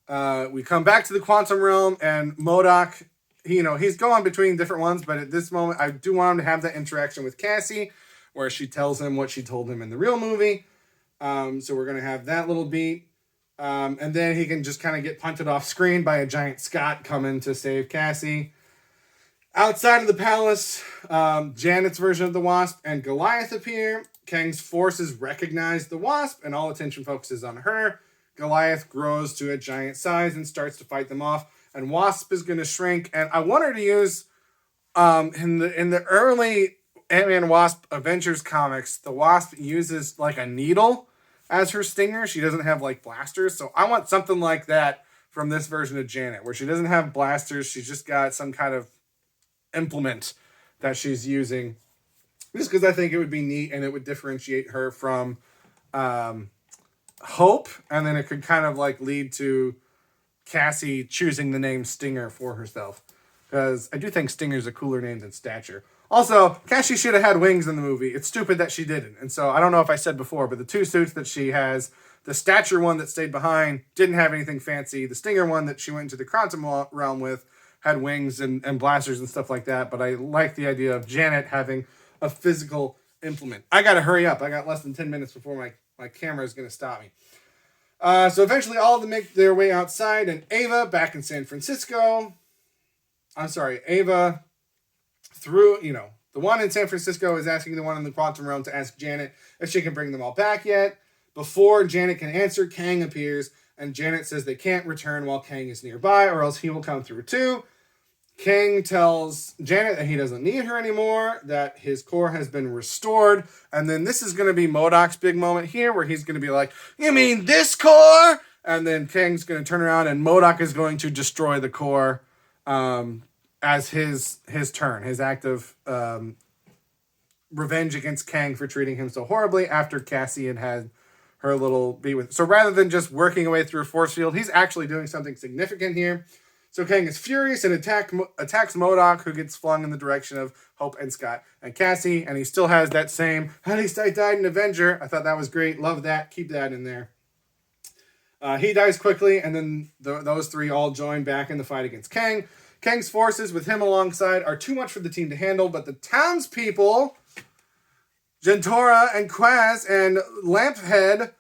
We come back to the quantum realm, and MODOK, he's going between different ones, but at this moment, I do want him to have that interaction with Cassie, where she tells him what she told him in the real movie. So we're going to have that little beat. And then he can just kind of get punted off screen by a giant Scott coming to save Cassie. Outside of the palace, Janet's version of the Wasp and Goliath appear. Kang's forces recognize the Wasp, and all attention focuses on her. Goliath grows to a giant size and starts to fight them off. And Wasp is going to shrink. And I want her to use, in the early Ant-Man Wasp Avengers comics, the Wasp uses like a needle as her stinger. She doesn't have like blasters. So I want something like that from this version of Janet, where she doesn't have blasters. She's just got some kind of implement that she's using. Just because I think it would be neat and it would differentiate her from Hope. And then it could kind of like lead to Cassie choosing the name Stinger for herself. Because I do think Stinger's a cooler name than Stature. Also, Cassie should have had wings in the movie. It's stupid that she didn't. And so I don't know if I said before, but the two suits that she has, the Stature one that stayed behind didn't have anything fancy. The Stinger one that she went into the quantum realm with had wings and blasters and stuff like that. But I like the idea of Janet having a physical implement. I got to hurry up. I got less than 10 minutes before my camera is going to stop me. So eventually all of them make their way outside, and Ava back in San Francisco. Ava through, the one in San Francisco is asking the one in the quantum realm to ask Janet if she can bring them all back yet. Before Janet can answer, Kang appears, and Janet says they can't return while Kang is nearby, or else he will come through too. Kang tells Janet that he doesn't need her anymore, that his core has been restored, and then this is going to be MODOK's big moment here, where he's going to be like, you mean this core? And then Kang's going to turn around, and MODOK is going to destroy the core as his turn, his act of revenge against Kang for treating him so horribly after Cassie had her little beat with. So rather than just working away through a force field, he's actually doing something significant here. So Kang is furious and attacks MODOK, who gets flung in the direction of Hope and Scott and Cassie, and he still has that same, at least I died an Avenger. I thought that was great. Love that. Keep that in there. He dies quickly, and then those three all join back in the fight against Kang. Kang's forces, with him alongside, are too much for the team to handle, but the townspeople, Jentora and Quaz and Lamphead,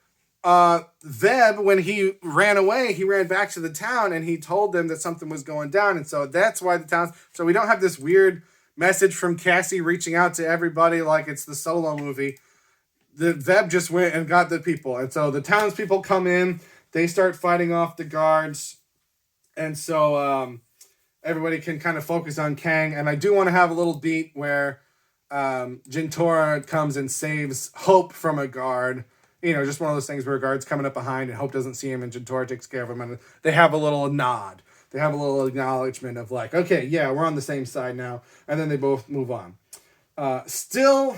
Veb, when he ran away, he ran back to the town and he told them that something was going down. And so that's why so we don't have this weird message from Cassie reaching out to everybody like it's the Solo movie. The Veb just went and got the people. And so the townspeople come in, they start fighting off the guards. And so everybody can kind of focus on Kang. And I do want to have a little beat where Jentora comes and saves Hope from a guard. Just one of those things where a guard's coming up behind and Hope doesn't see him and Jentora takes care of him. And they have a little nod. They have a little acknowledgement of like, okay, yeah, we're on the same side now. And then they both move on. Still,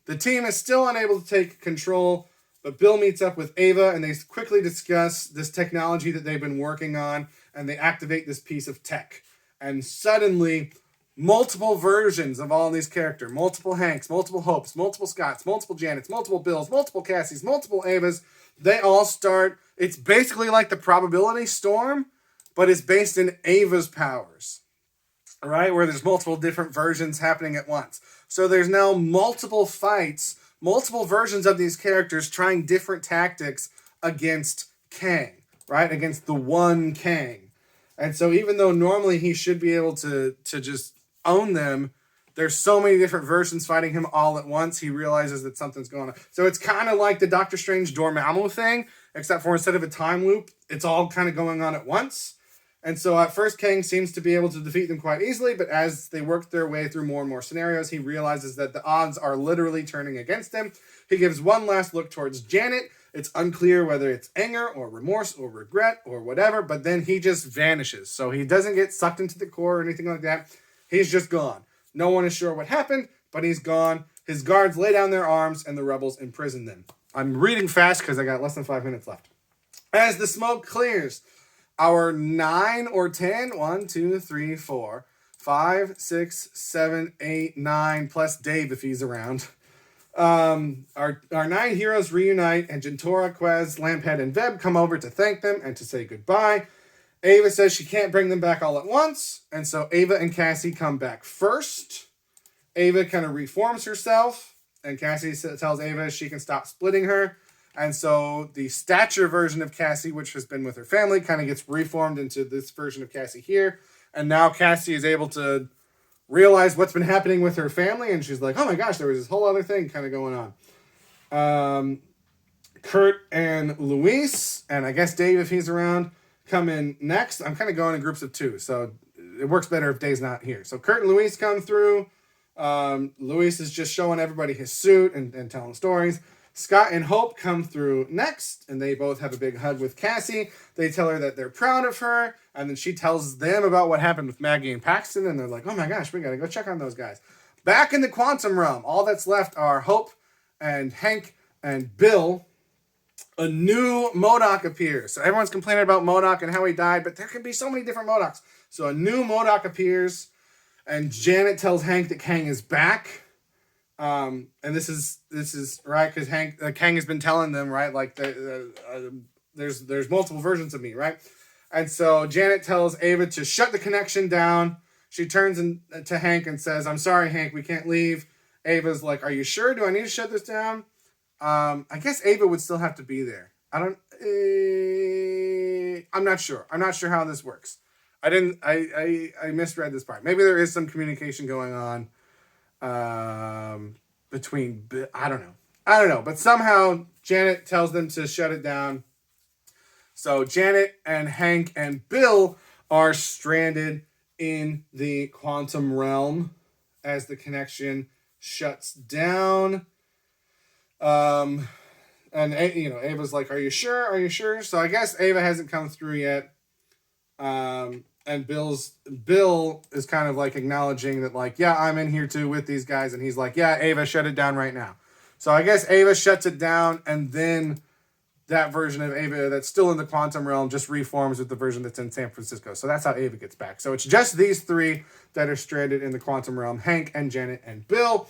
the team is still unable to take control, but Bill meets up with Ava and they quickly discuss this technology that they've been working on, and they activate this piece of tech. And suddenly, multiple versions of all these characters, multiple Hanks, multiple Hopes, multiple Scotts, multiple Janets, multiple Bills, multiple Cassies, multiple Avas, they all start, it's basically like the probability storm, but it's based in Ava's powers, right? Where there's multiple different versions happening at once. So there's now multiple fights, multiple versions of these characters trying different tactics against Kang, right? Against the one Kang. And so even though normally he should be able to just own them, there's so many different versions fighting him all at once, he realizes that something's going on. So it's kind of like the Doctor Strange Dormammu thing, except for instead of a time loop, it's all kind of going on at once. And so at first, Kang seems to be able to defeat them quite easily, but as they work their way through more and more scenarios, he realizes that the odds are literally turning against him. He gives one last look towards Janet. It's unclear whether it's anger or remorse or regret or whatever, but then he just vanishes. So he doesn't get sucked into the core or anything like that. He's just gone. No one is sure what happened, but he's gone. His guards lay down their arms and the rebels imprison them. I'm reading fast because I got less than 5 minutes left. As the smoke clears, our 9 or 10, 1, 2, 3, 4, 5, 6, 7, 8, 9, plus Dave if he's around. Our 9 heroes reunite, and Jentora, Quez, Lamphead, and Veb come over to thank them and to say goodbye. Ava says she can't bring them back all at once, and so Ava and Cassie come back first. Ava kind of reforms herself, and Cassie tells Ava she can stop splitting her. And so the stature version of Cassie, which has been with her family, kind of gets reformed into this version of Cassie here. And now Cassie is able to realize what's been happening with her family, and she's like, oh my gosh, there was this whole other thing kind of going on. Kurt and Luis, and I guess Dave, if he's around, come in next. I'm kind of going in groups of 2, so it works better if Dave's not here. So Kurt and Luis come through. Luis is just showing everybody his suit and telling stories. Scott and Hope come through next, and they both have a big hug with Cassie. They tell her that they're proud of her, and then she tells them about what happened with Maggie and Paxton, and they're like, oh my gosh, we gotta go check on those guys. Back in the quantum realm, all that's left are Hope and Hank and Bill. A new MODOK appears. So everyone's complaining about MODOK and how he died, but there can be so many different MODOKs. So a new MODOK appears, and Janet tells Hank that Kang is back. And this is right, because Kang has been telling them, right, like there's multiple versions of me, right? And so Janet tells Ava to shut the connection down. She turns to Hank and says, I'm sorry, Hank, we can't leave. Ava's like, are you sure? Do I need to shut this down? I guess Ava would still have to be there. I'm not sure. I'm not sure how this works. I misread this part. Maybe there is some communication going on between, I don't know, but somehow Janet tells them to shut it down. So Janet and Hank and Bill are stranded in the quantum realm as the connection shuts down. And Ava's like, are you sure? So I guess Ava hasn't come through yet. And Bill is kind of like acknowledging that, like, yeah, I'm in here too with these guys. And he's like, yeah, Ava, shut it down right now. So I guess Ava shuts it down, and then that version of Ava that's still in the quantum realm just reforms with the version that's in San Francisco. So that's how Ava gets back. So it's just these 3 that are stranded in the quantum realm, Hank and Janet and Bill.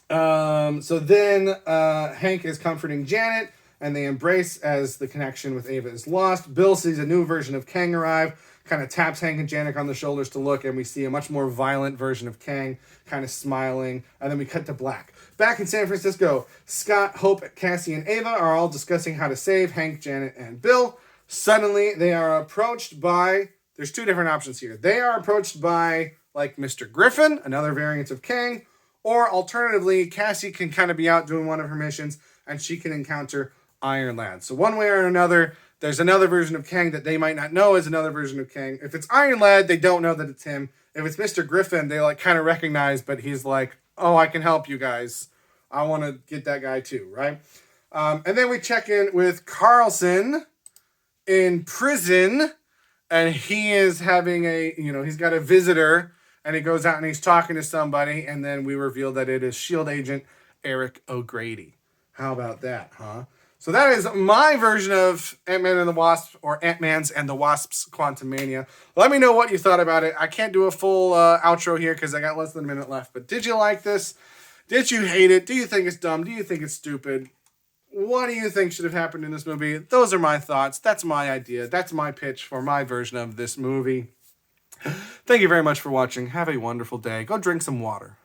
So then Hank is comforting Janet, and they embrace as the connection with Ava is lost. Bill sees a new version of Kang arrive, kind of taps Hank and Janet on the shoulders to look, and we see a much more violent version of Kang, kind of smiling, and then we cut to black. Back in San Francisco, Scott, Hope, Cassie, and Ava are all discussing how to save Hank, Janet, and Bill. Suddenly, they are approached by, there's 2 different options here. They are approached by, like, Mr. Griffin, another variant of Kang, or alternatively, Cassie can kind of be out doing one of her missions, and she can encounter Iron Lad. So one way or another, there's another version of Kang that they might not know is another version of Kang. If it's Iron Lad, they don't know that it's him. If it's Mr. Griffin, they like kind of recognize, but he's like, oh, I can help you guys. I want to get that guy too, right? And then we check in with Carlson in prison, and he is having he's got a visitor, and he goes out and he's talking to somebody, and then we reveal that it is S.H.I.E.L.D. agent Eric O'Grady. How about that, huh? So that is my version of Ant-Man and the Wasp, or Ant-Man's and the Wasp's Quantumania. Let me know what you thought about it. I can't do a full outro here because I got less than a minute left. But did you like this? Did you hate it? Do you think it's dumb? Do you think it's stupid? What do you think should have happened in this movie? Those are my thoughts. That's my idea. That's my pitch for my version of this movie. Thank you very much for watching. Have a wonderful day. Go drink some water.